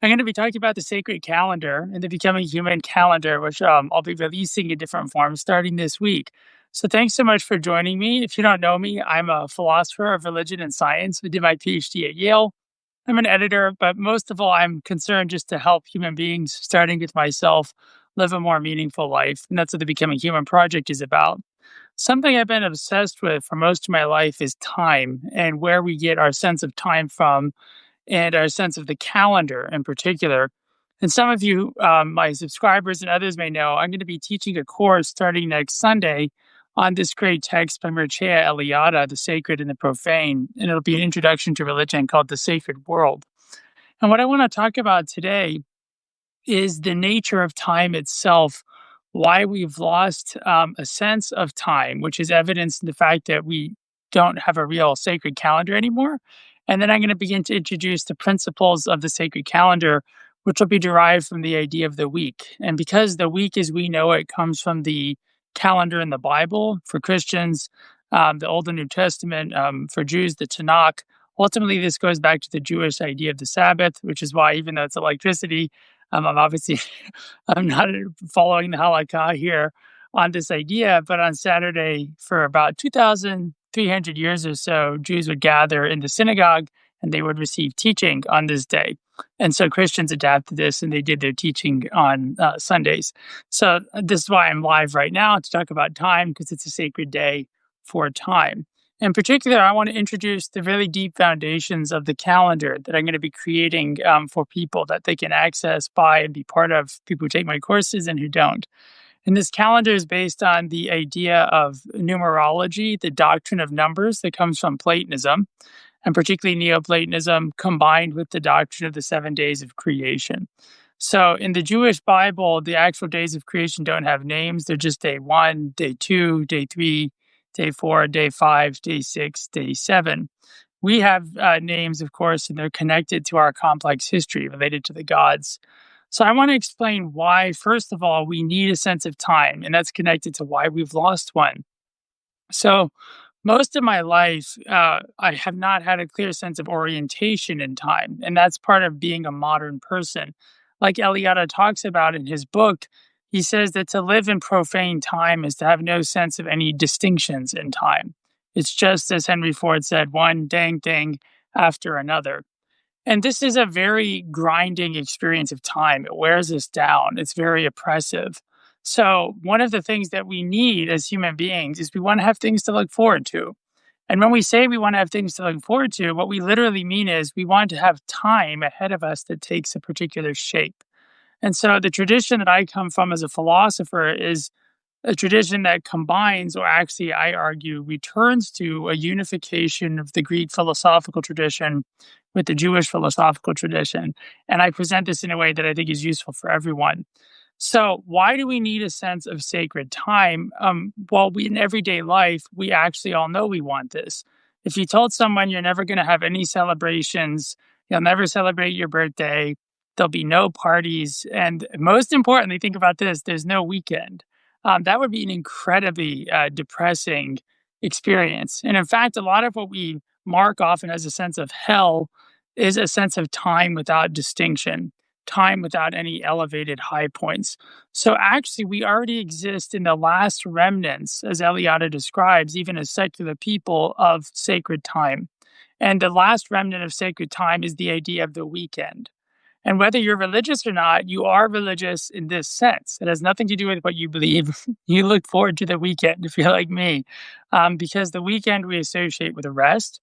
I'm going to be talking about the sacred calendar and the Becoming Human calendar, which I'll be releasing in different forms starting this week. So, thanks so much for joining me. If you don't know me, I'm a philosopher of religion and science. I did my PhD at Yale. I'm an editor, but most of all, I'm concerned just to help human beings, starting with myself, live a more meaningful life. And that's what the Becoming Human Project is about. Something I've been obsessed with for most of my life is time and where we get our sense of time from and our sense of the calendar in particular. And some of you, my subscribers and others may know, I'm going to be teaching a course starting next Sunday on this great text by Mircea Eliade, The Sacred and the Profane. And it'll be an introduction to religion called The Sacred World. And what I want to talk about today is the nature of time itself, why we've lost a sense of time, which is evidenced in the fact that we don't have a real sacred calendar anymore. And then I'm going to begin to introduce the principles of the sacred calendar, which will be derived from the idea of the week. And because the week as we know it comes from the calendar in the Bible, for Christians, the Old and New Testament, for Jews, the Tanakh, ultimately this goes back to the Jewish idea of the Sabbath, which is why even though it's electricity, I'm obviously I'm not following the halakha here on this idea, but on Saturday for about 2,300 years or so, Jews would gather in the synagogue and they would receive teaching on this day. And so Christians adapted this and they did their teaching on Sundays. So this is why I'm live right now to talk about time, because it's a sacred day for time. In particular, I want to introduce the really deep foundations of the calendar that I'm going to be creating for people that they can access, buy, and be part of, people who take my courses and who don't. And this calendar is based on the idea of numerology, the doctrine of numbers that comes from Platonism, and particularly Neoplatonism, combined with the doctrine of the 7 days of creation. So in the Jewish Bible, the actual days of creation don't have names. They're just day 1, day 2, day 3, day 4, day 5, day 6, day 7. We have names, of course, and they're connected to our complex history related to the gods. So I want to explain why, first of all, we need a sense of time, and that's connected to why we've lost one. So most of my life, I have not had a clear sense of orientation in time, and that's part of being a modern person. Like Eliade talks about in his book, he says that to live in profane time is to have no sense of any distinctions in time. It's just, as Henry Ford said, one dang thing after another. And this is a very grinding experience of time. It wears us down. It's very oppressive. So one of the things that we need as human beings is we want to have things to look forward to. And when we say we want to have things to look forward to, what we literally mean is we want to have time ahead of us that takes a particular shape. And so the tradition that I come from as a philosopher is a tradition that combines, or actually, I argue, returns to a unification of the Greek philosophical tradition with the Jewish philosophical tradition. And I present this in a way that I think is useful for everyone. So, why do we need a sense of sacred time? Well, in everyday life, we actually all know we want this. If you told someone you're never going to have any celebrations, you'll never celebrate your birthday, there'll be no parties, and most importantly, think about this, there's no weekend. That would be an incredibly depressing experience. And in fact, a lot of what we mark often as a sense of hell is a sense of time without distinction, time without any elevated high points. So actually, we already exist in the last remnants, as Eliade describes, even as secular people, of sacred time. And the last remnant of sacred time is the idea of the weekend. And whether you're religious or not, you are religious in this sense. It has nothing to do with what you believe. You look forward to the weekend if you're like me, because the weekend we associate with rest.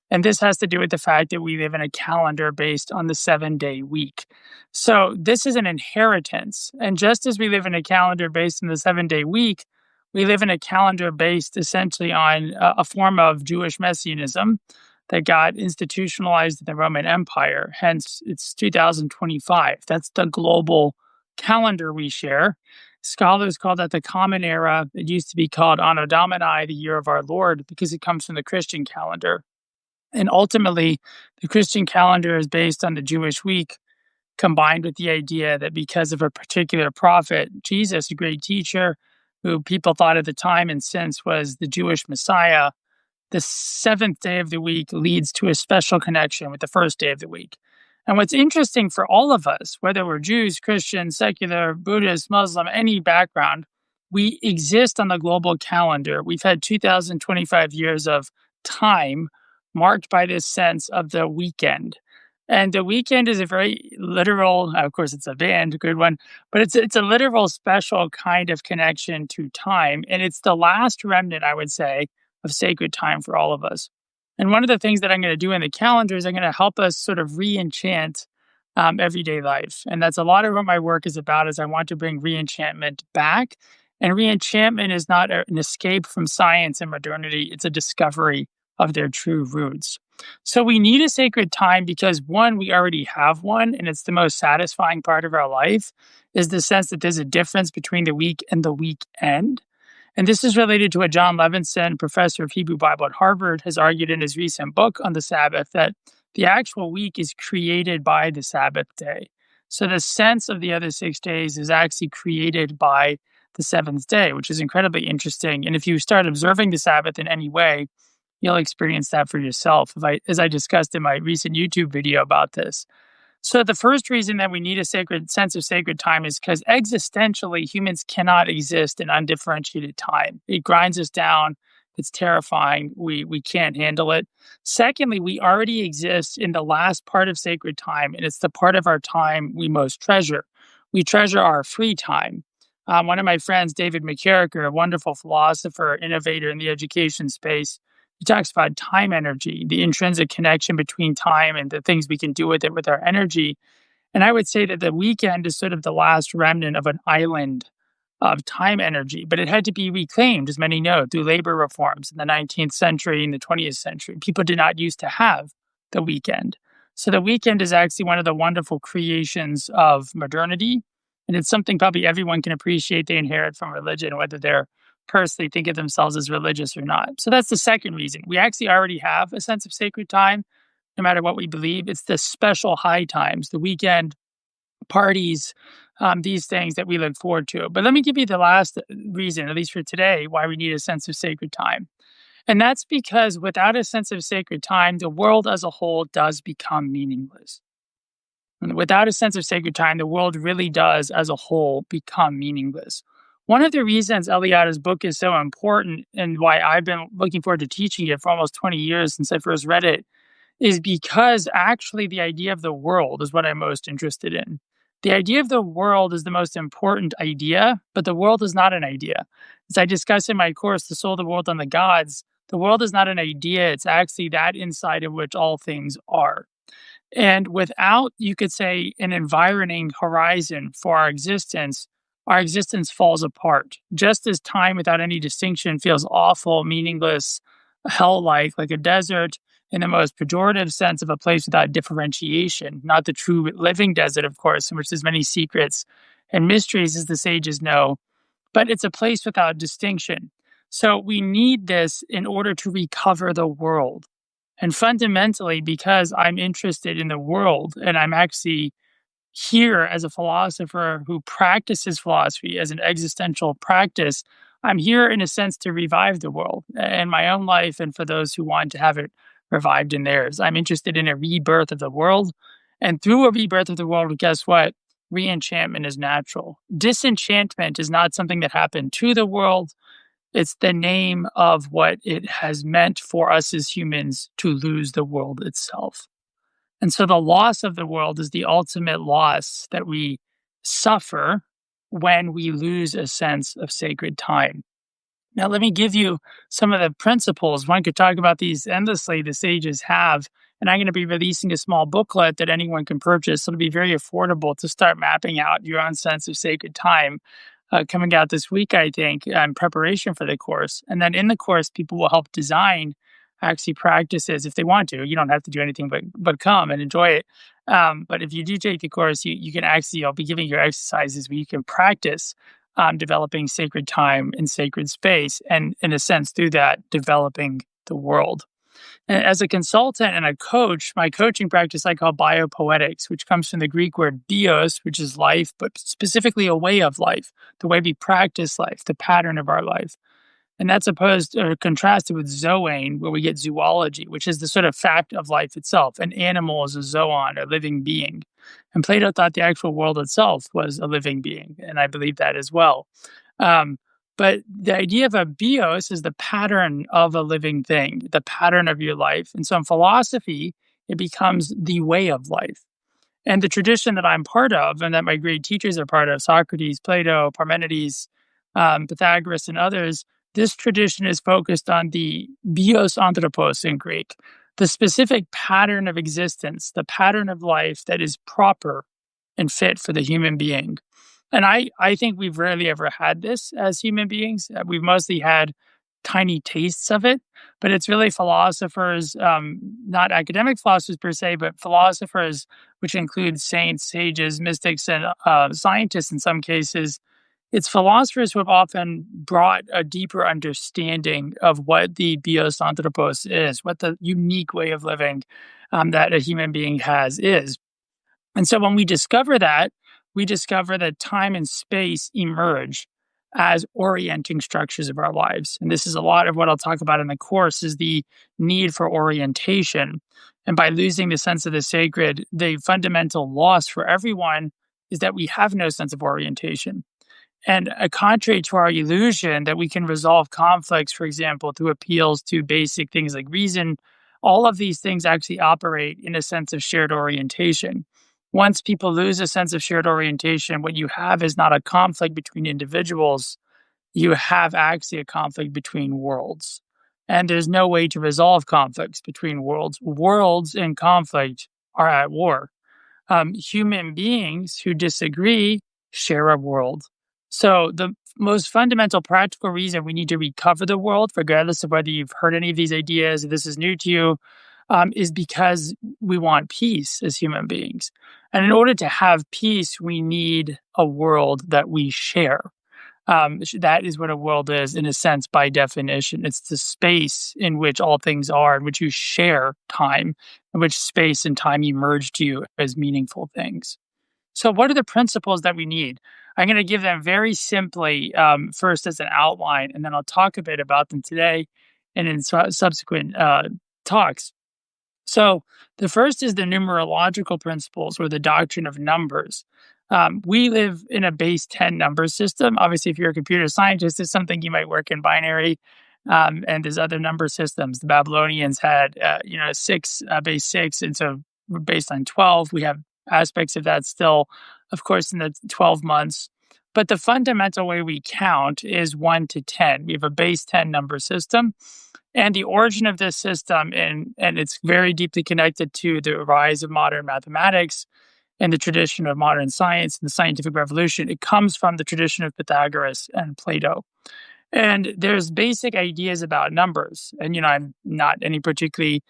And this has to do with the fact that we live in a calendar based on the 7-day week. So this is an inheritance. And just as we live in a calendar based on the 7-day week, we live in a calendar based essentially on a form of Jewish messianism that got institutionalized in the Roman Empire. Hence, it's 2025. That's the global calendar we share. Scholars call that the Common Era. It used to be called Anno Domini, the year of our Lord, because it comes from the Christian calendar. And ultimately, the Christian calendar is based on the Jewish week, combined with the idea that because of a particular prophet, Jesus, a great teacher, who people thought at the time and since was the Jewish Messiah, the seventh day of the week leads to a special connection with the first day of the week. And what's interesting for all of us, whether we're Jews, Christians, secular, Buddhist, Muslim, any background, we exist on the global calendar. We've had 2025 years of time marked by this sense of the weekend. And the weekend is a very literal, of course, it's a band, a good one, but it's a literal, special kind of connection to time. And it's the last remnant, I would say, of sacred time for all of us. And one of the things that I'm going to do in the calendar is I'm going to help us sort of re-enchant everyday life. And that's a lot of what my work is about is I want to bring re-enchantment back. And re-enchantment is not an escape from science and modernity. It's a discovery of their true roots. So we need a sacred time because one, we already have one, and it's the most satisfying part of our life, is the sense that there's a difference between the week and the weekend. And this is related to what John Levinson, professor of Hebrew Bible at Harvard, has argued in his recent book on the Sabbath, that the actual week is created by the Sabbath day. So the sense of the other 6 days is actually created by the seventh day, which is incredibly interesting. And if you start observing the Sabbath in any way, you'll experience that for yourself, as I discussed in my recent YouTube video about this. So the first reason that we need a sacred sense of sacred time is because existentially, humans cannot exist in undifferentiated time. It grinds us down. It's terrifying. We can't handle it. Secondly, we already exist in the last part of sacred time, and it's the part of our time we most treasure. We treasure our free time. One of my friends, David McCarricker, a wonderful philosopher, innovator in the education space, he talks about time energy, the intrinsic connection between time and the things we can do with it with our energy. And I would say that the weekend is sort of the last remnant of an island of time energy, but it had to be reclaimed, as many know, through labor reforms in the 19th century and the 20th century. People did not used to have the weekend. So the weekend is actually one of the wonderful creations of modernity. And it's something probably everyone can appreciate they inherit from religion, whether they're personally think of themselves as religious or not. So that's the second reason. We actually already have a sense of sacred time, no matter what we believe. It's the special high times, the weekend parties, these things that we look forward to. But let me give you the last reason, at least for today, why we need a sense of sacred time. And that's because without a sense of sacred time, the world as a whole does become meaningless. And without a sense of sacred time, the world really does as a whole become meaningless. One of the reasons Eliada's book is so important and why I've been looking forward to teaching it for almost 20 years since I first read it is because actually the idea of the world is what I'm most interested in. The idea of the world is the most important idea, but the world is not an idea. As I discuss in my course, The Soul, the World, and the Gods, the world is not an idea. It's actually that inside of which all things are. And without, you could say, an environing horizon for our existence falls apart. Just as time without any distinction feels awful, meaningless, hell-like a desert, in the most pejorative sense of a place without differentiation, not the true living desert, of course, in which there's many secrets and mysteries, as the sages know, but it's a place without distinction. So we need this in order to recover the world. And fundamentally, because I'm interested in the world and I'm actually here as a philosopher who practices philosophy as an existential practice, I'm here in a sense to revive the world in my own life and for those who want to have it revived in theirs. I'm interested in a rebirth of the world. And through a rebirth of the world, guess what? Re-enchantment is natural. Disenchantment is not something that happened to the world. It's the name of what it has meant for us as humans to lose the world itself. And so the loss of the world is the ultimate loss that we suffer when we lose a sense of sacred time. Now, let me give you some of the principles. One could talk about these endlessly, the sages have. And I'm going to be releasing a small booklet that anyone can purchase. It'll be very affordable to start mapping out your own sense of sacred time. Coming out this week, I think, in preparation for the course. And then in the course, people will help design actually practices if they want to. You don't have to do anything but come and enjoy it. But if you do take the course, you can actually, I'll be giving you exercises where you can practice developing sacred time and sacred space, and in a sense, through that, developing the world. And as a consultant and a coach, my coaching practice I call biopoetics, which comes from the Greek word bios, which is life, but specifically a way of life, the way we practice life, the pattern of our life. And that's opposed or contrasted with zoane, where we get zoology, which is the sort of fact of life itself. An animal is a zoon, a living being. And Plato thought the actual world itself was a living being. And I believe that as well. Um, but the idea of a bios is the pattern of a living thing, the pattern of your life. And so in philosophy, it becomes the way of life. And the tradition that I'm part of and that my great teachers are part of, Socrates, Plato, Parmenides, Pythagoras, and others, this tradition is focused on the bios anthropos in Greek, the specific pattern of existence, the pattern of life that is proper and fit for the human being. And I think we've rarely ever had this as human beings. We've mostly had tiny tastes of it, but it's really philosophers, not academic philosophers per se, but philosophers, which include saints, sages, mystics, and scientists in some cases. It's philosophers who have often brought a deeper understanding of what the bios anthropos is, what the unique way of living that a human being has is. And so when we discover that, we discover that time and space emerge as orienting structures of our lives. And this is a lot of what I'll talk about in the course is the need for orientation. And by losing the sense of the sacred, the fundamental loss for everyone is that we have no sense of orientation. And contrary to our illusion that we can resolve conflicts, for example, through appeals to basic things like reason, all of these things actually operate in a sense of shared orientation. Once people lose a sense of shared orientation, what you have is not a conflict between individuals, you have actually a conflict between worlds. And there's no way to resolve conflicts between worlds. Worlds in conflict are at war. Human beings who disagree share a world. So the most fundamental practical reason we need to recover the world, regardless of whether you've heard any of these ideas, if this is new to you, is because we want peace as human beings. And in order to have peace, we need a world that we share. That is what a world is, in a sense, by definition. It's the space in which all things are, in which you share time, in which space and time emerge to you as meaningful things. So, what are the principles that we need? I'm going to give them very simply first as an outline, and then I'll talk a bit about them today and in subsequent talks. So, the first is the numerological principles or the doctrine of numbers. We live in a base 10 number system. Obviously, if you're a computer scientist, it's something you might work in binary. And there's other number systems. The Babylonians had, six, base 6. And so we're based on 12. We have aspects of that still, of course, in the 12 months. But the fundamental way we count is 1 to 10. We have a base 10 number system. And the origin of this system, and it's very deeply connected to the rise of modern mathematics and the tradition of modern science and the scientific revolution, it comes from the tradition of Pythagoras and Plato. And there's basic ideas about numbers. And, I'm not any particularly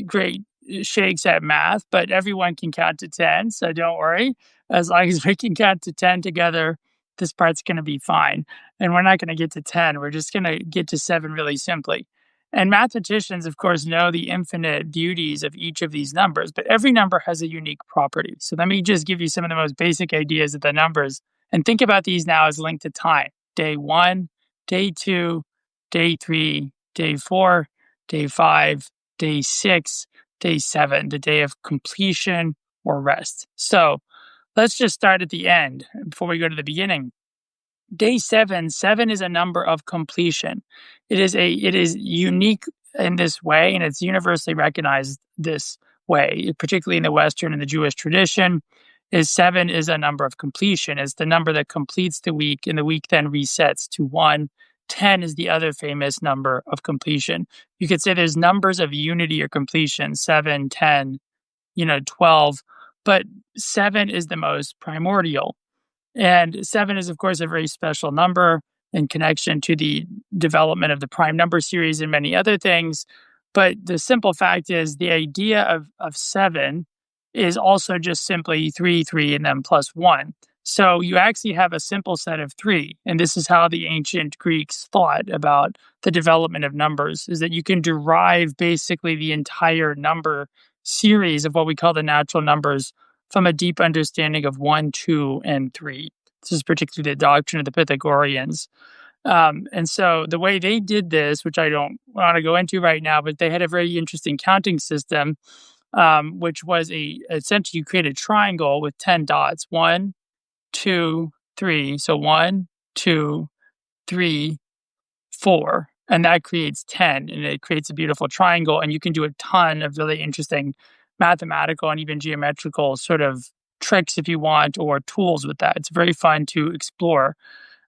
great shakes at math, but everyone can count to 10. So don't worry. As long as we can count to 10 together, this part's going to be fine. And we're not going to get to 10. We're just going to get to 7 really simply. And mathematicians, of course, know the infinite beauties of each of these numbers, but every number has a unique property. So let me just give you some of the most basic ideas of the numbers and think about these now as linked to time. Day 1, day 2, day 3, day 4, day 5, day 6, day 7, the day of completion or rest. So let's just start at the end before we go to the beginning. Day 7 is a number of completion. It is unique in this way, and it's universally recognized this way, particularly in the Western and the Jewish tradition. 7 is a number of completion. It's the number that completes the week, and the week then resets to 1. 10 is the other famous number of completion. You could say there's numbers of unity or completion, 7, 10, 12, but 7 is the most primordial. And 7 is, of course, a very special number in connection to the development of the prime number series and many other things. But the simple fact is the idea of 7 is also just simply 3, 3, and then plus 1. So you actually have a simple set of 3. And this is how the ancient Greeks thought about the development of numbers, is that you can derive basically the entire number series of what we call the natural numbers from a deep understanding of 1, 2, and 3. This is particularly the doctrine of the Pythagoreans. And so the way they did this, which I don't want to go into right now, but they had a very interesting counting system, which was essentially you create a triangle with 10 dots. One, two, three. So one, two, three, four. And that creates 10. And it creates a beautiful triangle. And you can do a ton of really interesting mathematical and even geometrical sort of tricks if you want, or tools with that. It's very fun to explore.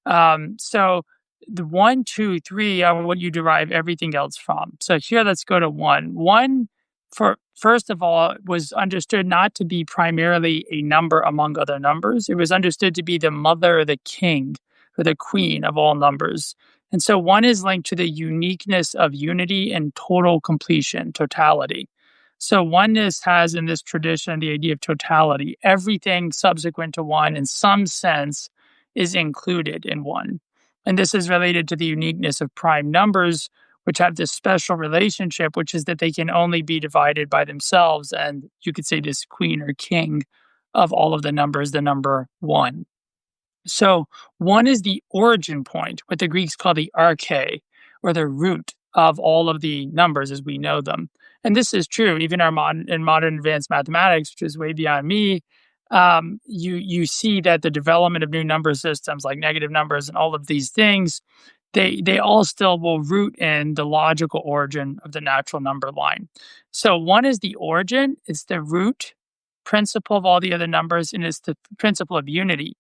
So the one, two, three are what you derive everything else from. So here, let's go to one. One, for first of all, was understood not to be primarily a number among other numbers. It was understood to be the mother, the king, or the queen of all numbers. And so one is linked to the uniqueness of unity and total completion, totality. So oneness has in this tradition the idea of totality. Everything subsequent to one, in some sense, is included in one. And this is related to the uniqueness of prime numbers, which have this special relationship, which is that they can only be divided by themselves. And you could say this queen or king of all of the numbers, the number one. So one is the origin point, what the Greeks call the arche, or the root of all of the numbers as we know them. And this is true even in modern advanced mathematics, which is way beyond me. You see that the development of new number systems like negative numbers and all of these things, they all still will root in the logical origin of the natural number line. So one is the origin, it's the root principle of all the other numbers, and it's the principle of unity.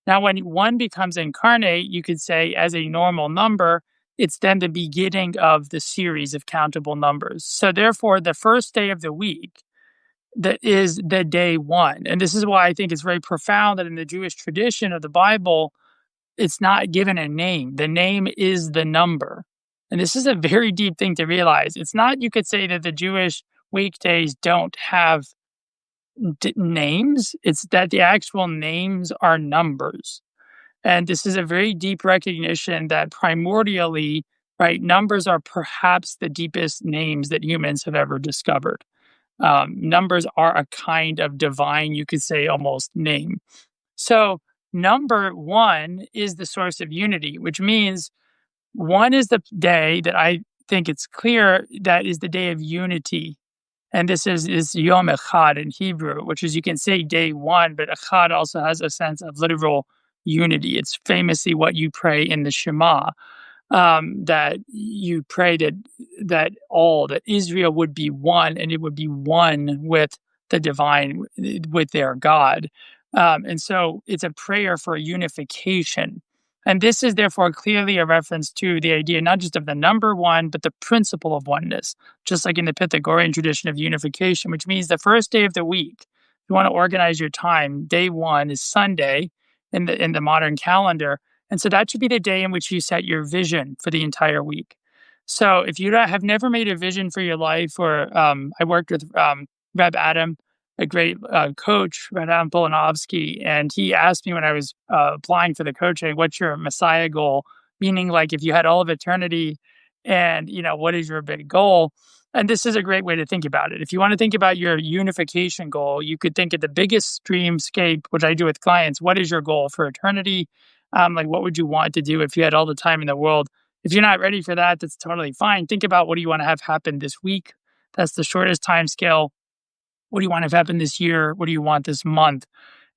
Now, when one becomes incarnate, you could say as a normal number, it's then the beginning of the series of countable numbers. So therefore, the first day of the week, that is the day one. And this is why I think it's very profound that in the Jewish tradition of the Bible, it's not given a name. The name is the number. And this is a very deep thing to realize. It's not, you could say that the Jewish weekdays don't have names, it's that the actual names are numbers. And this is a very deep recognition that primordially, right, numbers are perhaps the deepest names that humans have ever discovered. Numbers are a kind of divine, you could say, almost name. So, number one is the source of unity, which means one is the day that I think it's clear that is the day of unity. And this is Yom Echad in Hebrew, which is, you can say day one, but Echad also has a sense of literal unity. It's famously what you pray in the Shema, that you pray that Israel would be one, and it would be one with the divine, with their God. And so it's a prayer for unification. And this is therefore clearly a reference to the idea not just of the number one, but the principle of oneness, just like in the Pythagorean tradition of unification, which means the first day of the week, you want to organize your time. Day one is Sunday in the modern calendar. And so that should be the day in which you set your vision for the entire week. So if you have never made a vision for your life, or I worked with Reb Adam, a great coach, Reb Adam Polanovsky, and he asked me when I was applying for the coaching, what's your Messiah goal? Meaning, like, if you had all of eternity and, what is your big goal? And this is a great way to think about it. If you want to think about your unification goal, you could think of the biggest dreamscape, which I do with clients. What is your goal for eternity? Like, what would you want to do if you had all the time in the world? If you're not ready for that, that's totally fine. Think about, what do you want to have happen this week? That's the shortest time scale. What do you want to have happen this year? What do you want this month?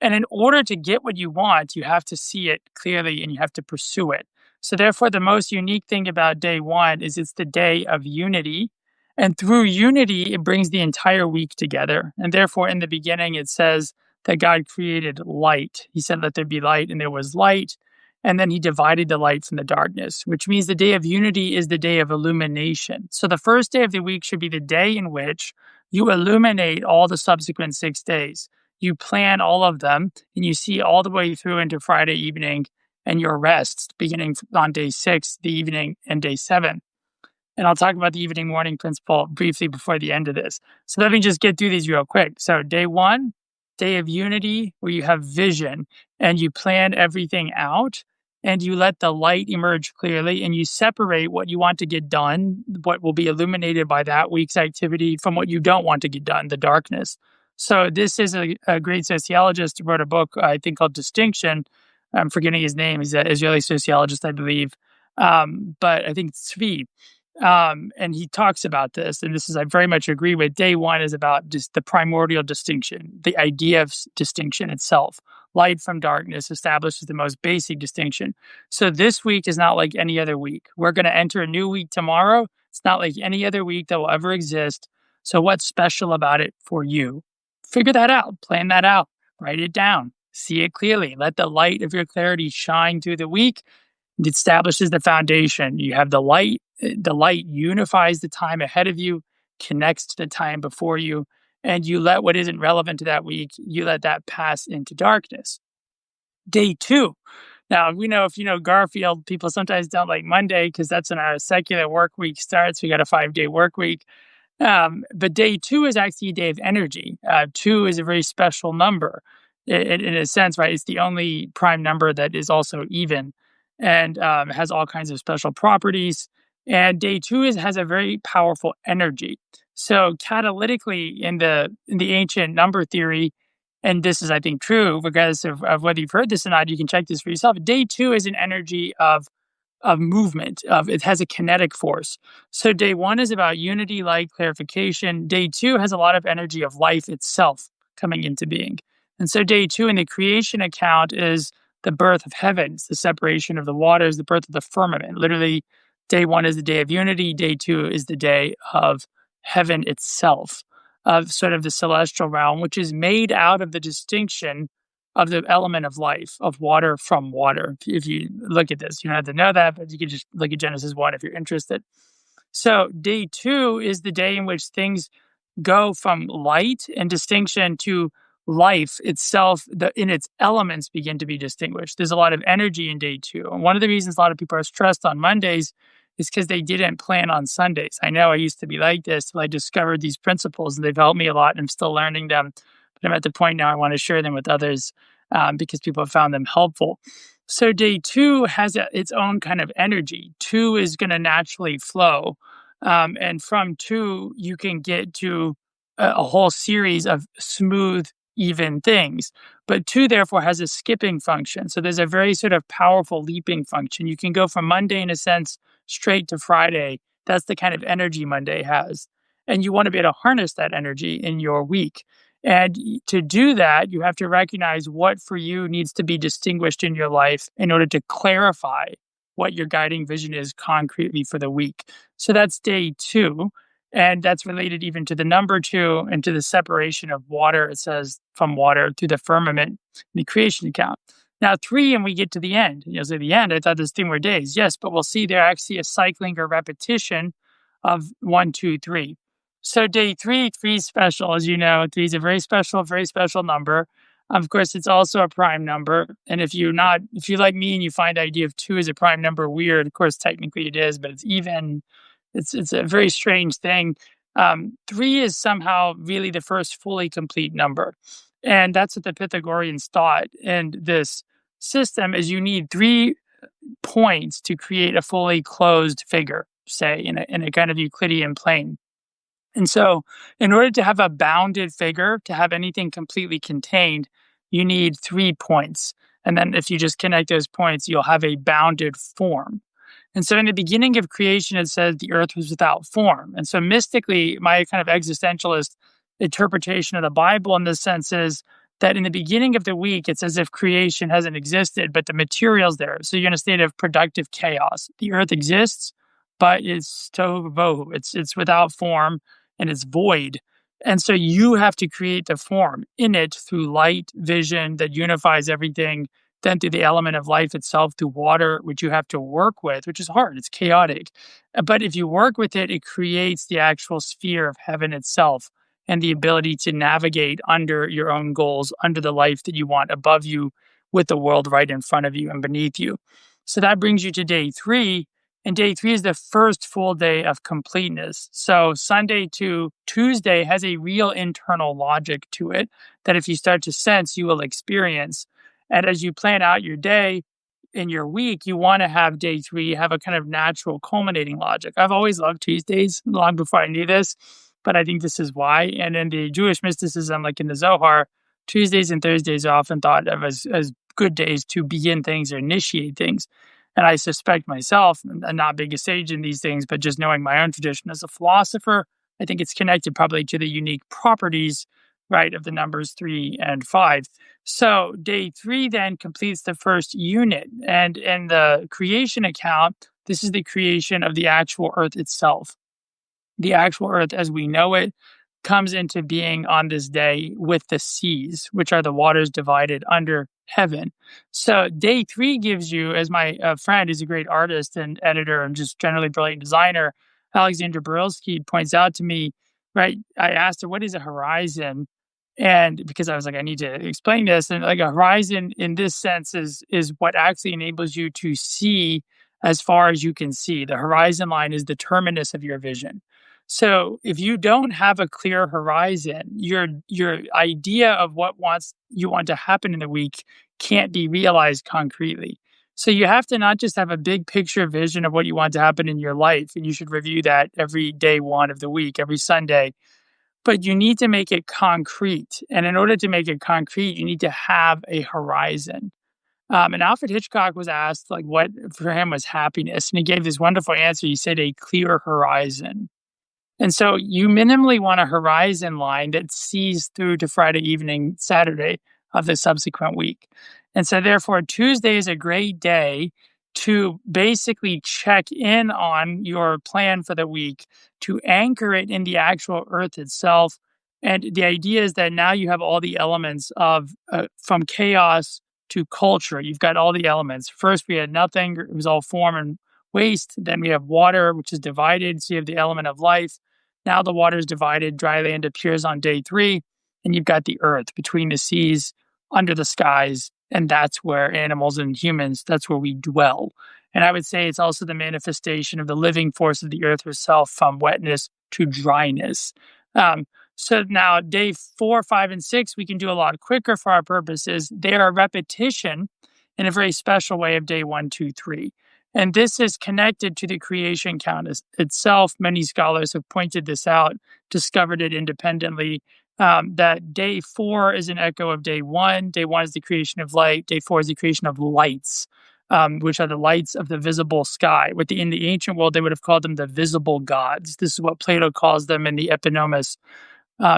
And in order to get what you want, you have to see it clearly and you have to pursue it. So therefore, the most unique thing about day one is it's the day of unity. And through unity, it brings the entire week together. And therefore, in the beginning, it says that God created light. He said, let there be light, and there was light. And then he divided the light from the darkness, which means the day of unity is the day of illumination. So the first day of the week should be the day in which you illuminate all the subsequent 6 days. You plan all of them, and you see all the way through into Friday evening and your rests, beginning on day 6, the evening, and day 7. And I'll talk about the evening morning principle briefly before the end of this. So let me just get through these real quick. So day one, day of unity, where you have vision and you plan everything out and you let the light emerge clearly and you separate what you want to get done, what will be illuminated by that week's activity, from what you don't want to get done, the darkness. So this is a great sociologist who wrote a book, I think, called Distinction. I'm forgetting his name. He's an Israeli sociologist, I believe. But I think it's Tzvi. And he talks about this, and this is I very much agree with. Day one is about just the primordial distinction, the idea of distinction itself. Light from darkness establishes the most basic distinction. So this week is not like any other week. We're going to enter a new week tomorrow. It's not like any other week that will ever exist. So what's special about it for you? Figure that out, plan that out, write it down, see it clearly. Let the light of your clarity shine through the week. It establishes the foundation. You have the light. The light unifies the time ahead of you, connects to the time before you, and you let what isn't relevant to that week, you let that pass into darkness. Day two. Now, we know if you know Garfield, people sometimes don't like Monday because that's when our secular work week starts. We got a 5-day work week. But day two is actually a day of energy. Two is a very special number in a sense, right? It's the only prime number that is also even and has all kinds of special properties. And day two has a very powerful energy. So catalytically in the ancient number theory, and this is I think true, regardless of whether you've heard this or not, you can check this for yourself. Day two is an energy of movement, of it has a kinetic force. So day one is about unity, light, clarification. Day two has a lot of energy of life itself coming into being. And so day two in the creation account is the birth of heavens, the separation of the waters, the birth of the firmament. Literally, day one is the day of unity, day two is the day of heaven itself, of sort of the celestial realm, which is made out of the distinction of the element of life, of water from water. If you look at this, you don't have to know that, but you can just look at Genesis 1 if you're interested. So, day two is the day in which things go from light and distinction to life itself, in its elements begin to be distinguished. There's a lot of energy in day two. And one of the reasons a lot of people are stressed on Mondays is because they didn't plan on Sundays. I know I used to be like this till I discovered these principles, and they've helped me a lot, and I'm still learning them. But I'm at the point now I want to share them with others because people have found them helpful. So day two has its own kind of energy. Two is going to naturally flow. And from two, you can get to a whole series of smooth, even things. But two, therefore, has a skipping function. So there's a very sort of powerful leaping function. You can go from Monday, in a sense, straight to Friday. That's the kind of energy Monday has. And you want to be able to harness that energy in your week. And to do that, you have to recognize what for you needs to be distinguished in your life in order to clarify what your guiding vision is concretely for the week. So that's day two. And that's related even to the number two and to the separation of water, it says, from water to the firmament, the creation account. Now, three, and we get to the end. You'll say, the end, I thought there's 3 more days. Yes, but we'll see there actually a cycling or repetition of 1, 2, 3. So day three is special, as you know. Three is a very special number. Of course, it's also a prime number. And if you like me and you find the idea of two as a prime number weird, of course, technically it is, but it's even. It's a very strange thing. Three is somehow really the first fully complete number. And that's what the Pythagoreans thought. And this system is you need 3 points to create a fully closed figure, say, in a kind of Euclidean plane. And so, in order to have a bounded figure, to have anything completely contained, you need 3 points. And then if you just connect those points, you'll have a bounded form. And so in the beginning of creation, it says the earth was without form. And so mystically, my kind of existentialist interpretation of the Bible in this sense is that in the beginning of the week, it's as if creation hasn't existed, but the material's there. So you're in a state of productive chaos. The earth exists, but it's tohu bohu. It's without form and it's void. And so you have to create the form in it through light, vision that unifies everything, then through the element of life itself, through water, which you have to work with, which is hard. It's chaotic. But if you work with it, it creates the actual sphere of heaven itself and the ability to navigate under your own goals, under the life that you want above you, with the world right in front of you and beneath you. So that brings you to day three. And day three is the first full day of completeness. So Sunday to Tuesday has a real internal logic to it that if you start to sense, you will experience. And as you plan out your day in your week, you want to have day three have a kind of natural culminating logic. I've always loved Tuesdays long before I knew this, but I think this is why. And in the Jewish mysticism, like in the Zohar, Tuesdays and Thursdays are often thought of as good days to begin things or initiate things. And I suspect myself, and not being a sage in these things, but just knowing my own tradition as a philosopher, I think it's connected probably to the unique properties, right, of the numbers 3 and 5. So day 3 then completes the first unit. And in the creation account, this is the creation of the actual earth itself. The actual earth as we know it comes into being on this day with the seas, which are the waters divided under heaven. So day 3 gives you, as my friend is a great artist and editor and just generally brilliant designer, Alexandra Borilsky points out to me, right? I asked her, what is a horizon? And because I was like, I need to explain this. And like a horizon in this sense is what actually enables you to see as far as you can see. The horizon line is the terminus of your vision. So if you don't have a clear horizon, your idea of what wants you want to happen in the week can't be realized concretely. So you have to not just have a big picture vision of what you want to happen in your life, and you should review that every day one of the week, every Sunday, but you need to make it concrete. And in order to make it concrete, you need to have a horizon. And Alfred Hitchcock was asked like what for him was happiness, and he gave this wonderful answer. He said a clear horizon. And so you minimally want a horizon line that sees through to Friday evening, Saturday of the subsequent week. And so therefore Tuesday is a great day to basically check in on your plan for the week, to anchor it in the actual earth itself. And the idea is that now you have all the elements of from chaos to culture. You've got all the elements. First, we had nothing, it was all form and waste. Then we have water, which is divided. So you have the element of life. Now the water is divided, dry land appears on day 3, and you've got the earth between the seas, under the skies, and that's where animals and humans, that's where we dwell. And I would say it's also the manifestation of the living force of the earth herself from wetness to dryness. Um, so now day 4, 5, and 6, we can do a lot quicker for our purposes. They are a repetition in a very special way of day 1, 2, 3. And this is connected to the creation count itself. Many scholars have pointed this out, discovered it independently. That day 4 is an echo of day 1. Day 1 is the creation of light. Day 4 is the creation of lights, which are the lights of the visible sky. In the ancient world, they would have called them the visible gods. This is what Plato calls them in the Epinomis,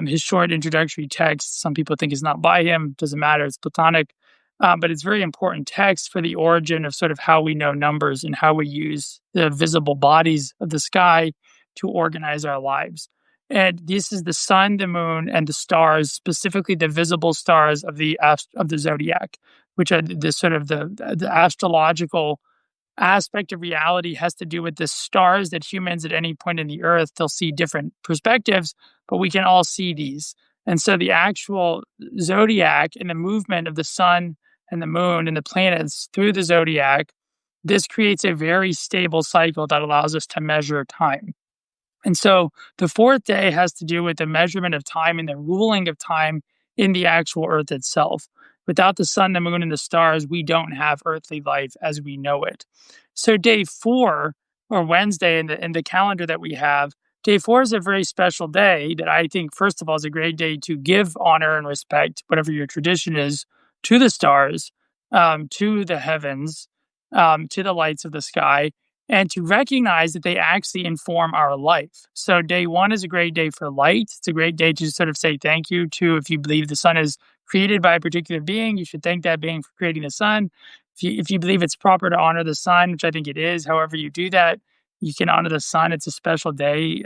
his short introductory text. Some people think is not by him. Doesn't matter. It's Platonic. But it's very important text for the origin of sort of how we know numbers and how we use the visible bodies of the sky to organize our lives. And this is the sun, the moon, and the stars, specifically the visible stars of the zodiac, which are the sort of the astrological aspect of reality has to do with the stars that humans at any point in the earth, they'll see different perspectives, but we can all see these. And so the actual zodiac and the movement of the sun and the moon and the planets through the zodiac, this creates a very stable cycle that allows us to measure time. And so the 4th day has to do with the measurement of time and the ruling of time in the actual earth itself. Without the sun, the moon, and the stars, we don't have earthly life as we know it. So day 4, or Wednesday in the calendar that we have, day 4 is a very special day that I think, first of all, is a great day to give honor and respect, whatever your tradition is, to the stars, to the heavens, to the lights of the sky, and to recognize that they actually inform our life. So day 1 is a great day for light. It's a great day to sort of say thank you to, if you believe the sun is created by a particular being, you should thank that being for creating the sun. If you believe it's proper to honor the sun, which I think it is, however you do that, you can honor the sun. It's a special day.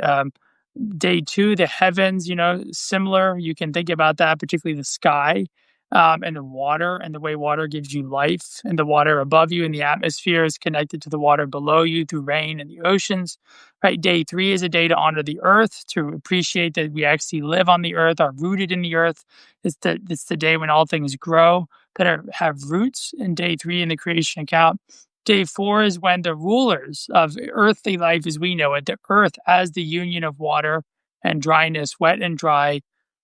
Day 2, the heavens, similar. You can think about that, particularly the sky. And the water and the way water gives you life, and the water above you in the atmosphere is connected to the water below you through rain and the oceans. Right. Day 3 is a day to honor the earth, to appreciate that we actually live on the earth, are rooted in the earth. It's the day when all things grow that have roots. In day 3 in the creation account. Day 4 is when the rulers of earthly life as we know it, the earth as the union of water and dryness, wet and dry,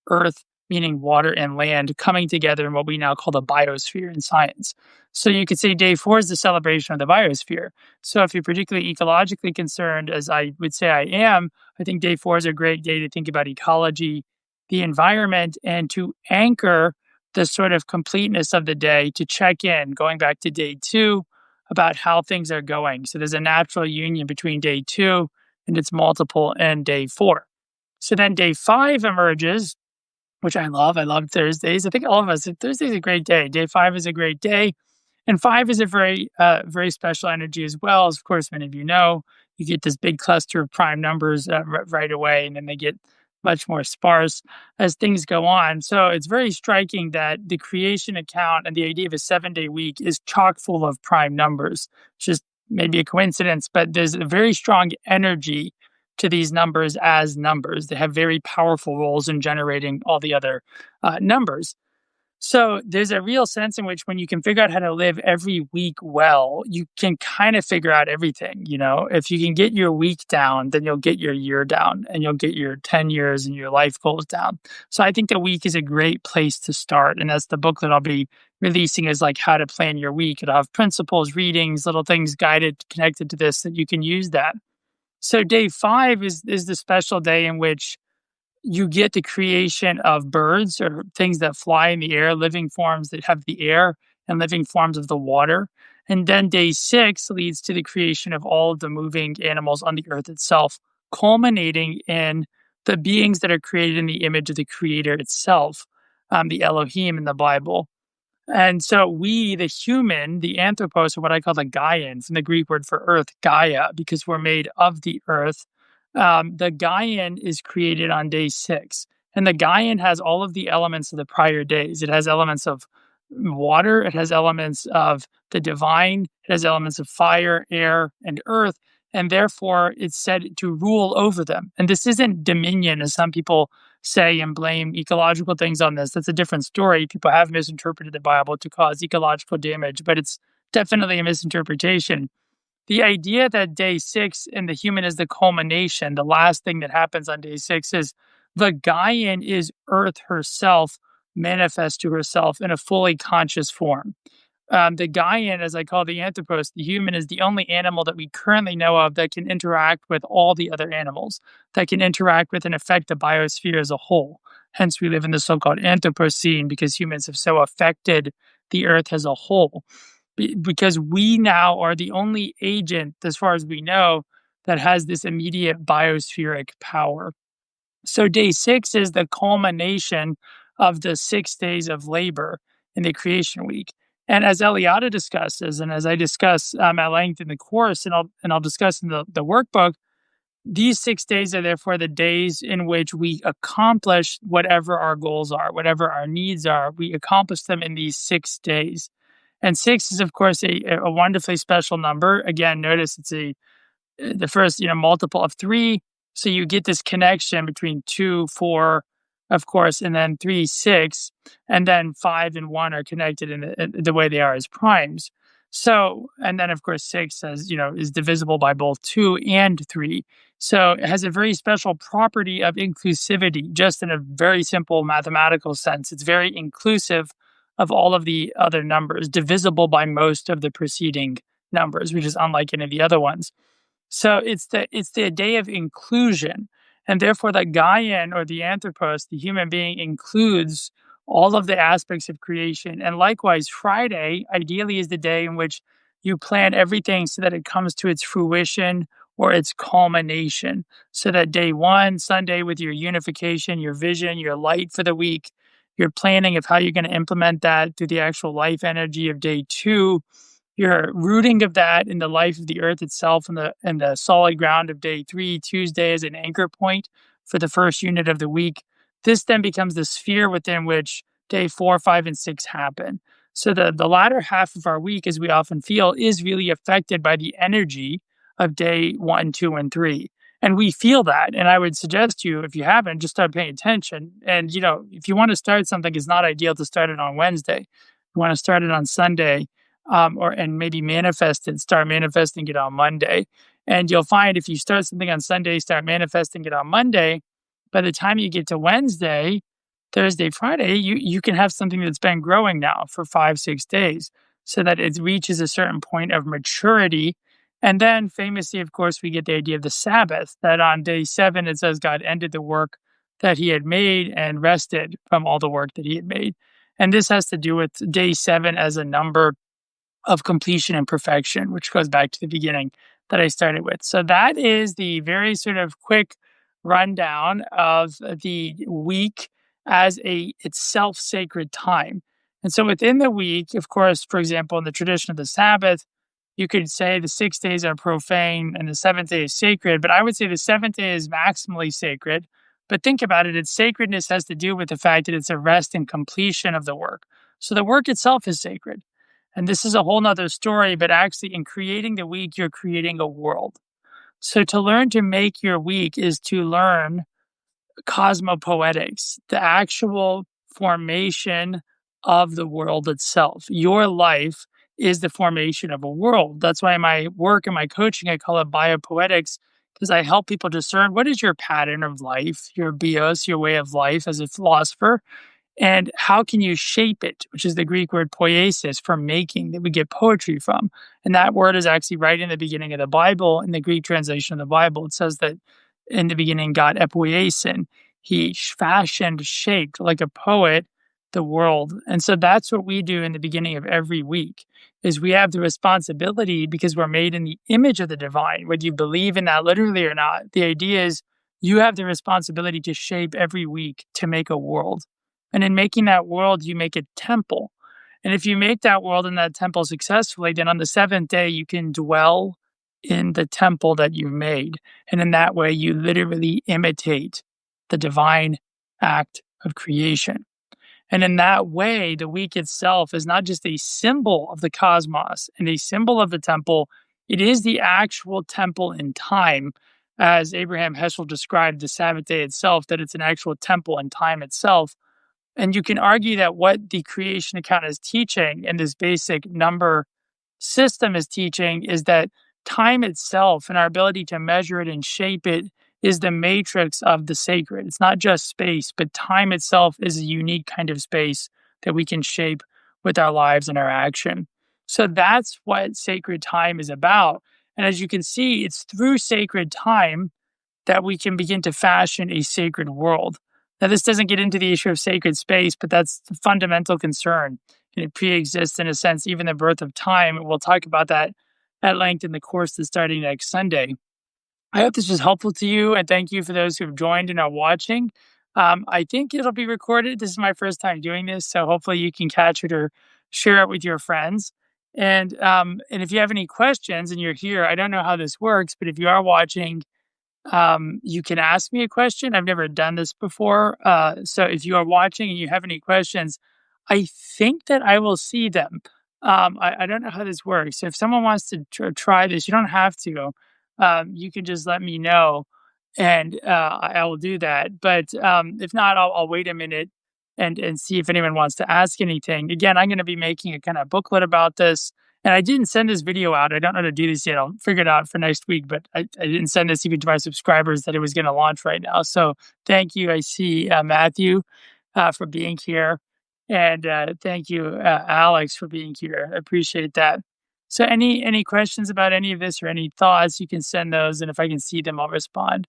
earth meaning water and land, coming together in what we now call the biosphere in science. So you could say day 4 is the celebration of the biosphere. So if you're particularly ecologically concerned, as I would say I am, I think day 4 is a great day to think about ecology, the environment, and to anchor the sort of completeness of the day, to check in, going back to day 2, about how things are going. So there's a natural union between day two and its multiple and day four. So then day five emerges, which I love. I love Thursdays. I think all of us, Thursday's a great day. Day five is a great day. And five is a very special energy as well. As of course, many of you know, you get this big cluster of prime numbers right away, and then they get much more sparse as things go on. So it's very striking that the creation account and the idea of a 7-day week is chock full of prime numbers. It's just maybe a coincidence, but there's a very strong energy to these numbers as numbers. They have very powerful roles in generating all the other numbers. So there's a real sense in which when you can figure out how to live every week well, you can kind of figure out everything. If you can get your week down, then you'll get your year down and you'll get your 10 years and your life goals down. So I think the week is a great place to start. And that's the book that I'll be releasing is like how to plan your week. It'll have principles, readings, little things guided, connected to this that you can use that. So day five is the special day in which you get the creation of birds or things that fly in the air, living forms that have the air and living forms of the water. And then day six leads to the creation of all of the moving animals on the earth itself, culminating in the beings that are created in the image of the creator itself, the Elohim in the Bible. And so we, the human, the anthropos, or what I call the Gaian, from the Greek word for earth, Gaia, because we're made of the earth. The Gaian is created on day six. And the Gaian has all of the elements of the prior days. It has elements of water, it has elements of the divine, it has elements of fire, air, and earth. And therefore, it's said to rule over them. And this isn't dominion, as some people say and blame ecological things on this. That's a different story. People have misinterpreted the Bible to cause ecological damage, but it's definitely a misinterpretation. The idea that day six and the human is the culmination, the last thing that happens on day six, is the Gaian is Earth herself, manifest to herself in a fully conscious form. The Gaian, as I call the anthropos, the human, is the only animal that we currently know of that can interact with all the other animals, that can interact with and affect the biosphere as a whole. Hence, we live in the so-called Anthropocene because humans have so affected the earth as a whole. Because we now are the only agent, as far as we know, that has this immediate biospheric power. So day six is the culmination of the 6 days of labor in the creation week. And as Eliade discusses, and as I discuss at length in the course, and I'll discuss in the workbook, these 6 days are therefore the days in which we accomplish whatever our goals are, whatever our needs are. We accomplish them in these 6 days. And six is, of course, a wonderfully special number. Again, notice it's the first multiple of three. So you get this connection between 2, 4, of course, and then 3, 6, and then 5 and 1 are connected in the way they are as primes. So, and then of course 6 is divisible by both 2 and 3. So it has a very special property of inclusivity, just in a very simple mathematical sense. It's very inclusive of all of the other numbers, divisible by most of the preceding numbers, which is unlike any of the other ones. So it's the day of inclusion, and therefore the Gaian or the anthropos, the human being, includes all of the aspects of creation. And likewise, Friday ideally is the day in which you plan everything so that it comes to its fruition or its culmination. So that day one, Sunday, with your unification, your vision, your light for the week, your planning of how you're going to implement that through the actual life energy of day two, your rooting of that in the life of the earth itself and the solid ground of day three, Tuesday, as an anchor point for the first unit of the week. This then becomes the sphere within which day 4, 5, and 6 happen. So the latter half of our week, as we often feel, is really affected by the energy of day 1, 2, and 3. And we feel that. And I would suggest to you, if you haven't, just start paying attention. And, if you want to start something, it's not ideal to start it on Wednesday. You want to start it on Sunday, and maybe start manifesting it on Monday. And you'll find if you start something on Sunday, start manifesting it on Monday, by the time you get to Wednesday, Thursday, Friday, you can have something that's been growing now for 5, 6 days, so that it reaches a certain point of maturity. And then famously, of course, we get the idea of the Sabbath, that on day 7, it says God ended the work that he had made and rested from all the work that he had made. And this has to do with day 7 as a number of completion and perfection, which goes back to the beginning that I started with. So that is the very sort of quick rundown of the week as a itself sacred time. And so within the week, of course, for example, in the tradition of the Sabbath, you could say the 6 days are profane and the seventh day is sacred, but I would say the seventh day is maximally sacred. But think about it, its sacredness has to do with the fact that it's a rest and completion of the work. So the work itself is sacred. And this is a whole nother story, but actually, in creating the week, you're creating a world. So to learn to make your week is to learn cosmopoetics, the actual formation of the world itself. Your life is the formation of a world. That's why my work and my coaching, I call it biopoetics, because I help people discern what is your pattern of life, your bios, your way of life as a philosopher, and how can you shape it, which is the Greek word poiesis for making that we get poetry from. And that word is actually right in the beginning of the Bible. In the Greek translation of the Bible, it says that in the beginning, God epoiesin. He fashioned, shaped like a poet the world. And so that's what we do in the beginning of every week is we have the responsibility because we're made in the image of the divine, whether you believe in that literally or not. The idea is you have the responsibility to shape every week to make a world. And in making that world, you make a temple. And if you make that world and that temple successfully, then on the seventh day, you can dwell in the temple that you've made. And in that way, you literally imitate the divine act of creation. And in that way, the week itself is not just a symbol of the cosmos and a symbol of the temple, it is the actual temple in time. As Abraham Heschel described the Sabbath day itself, that it's an actual temple in time itself. And you can argue that what the creation account is teaching and this basic number system is teaching is that time itself and our ability to measure it and shape it is the matrix of the sacred. It's not just space, but time itself is a unique kind of space that we can shape with our lives and our action. So that's what sacred time is about. And as you can see, it's through sacred time that we can begin to fashion a sacred world. Now, this doesn't get into the issue of sacred space, but that's the fundamental concern. And it pre-exists, in a sense, even the birth of time. We'll talk about that at length in the course that's starting next Sunday. I hope this was helpful to you, and thank you for those who have joined and are watching. I think it'll be recorded. This is my first time doing this, so hopefully you can catch it or share it with your friends. And if you have any questions and you're here, I don't know how this works, but if you are watching, you can ask me a question. I've never done this before. So if you are watching and you have any questions, I think that I will see them. I don't know how this works. So if someone wants to try this, you don't have to. You can just let me know and I will do that. But if not, I'll wait a minute and see if anyone wants to ask anything. Again, I'm going to be making a kind of booklet about this. And I didn't send this video out. I don't know how to do this yet. I'll figure it out for next week, but I didn't send this even to my subscribers that it was going to launch right now. So thank you. I see Matthew for being here. And thank you, Alex, for being here. I appreciate that. So any questions about any of this or any thoughts, you can send those. And if I can see them, I'll respond.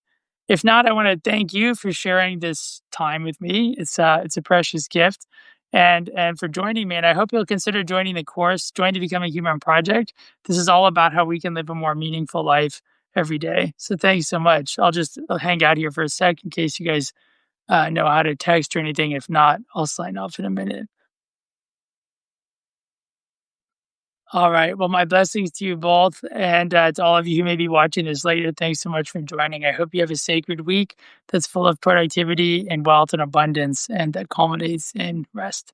If not, I want to thank you for sharing this time with me. It's a precious gift and for joining me. And I hope you'll consider joining the course, Join to Become a Human Project. This is all about how we can live a more meaningful life every day. So thanks so much. I'll hang out here for a sec in case you guys know how to text or anything. If not, I'll sign off in a minute. All right. Well, my blessings to you both and to all of you who may be watching this later. Thanks so much for joining. I hope you have a sacred week that's full of productivity and wealth and abundance and that culminates in rest.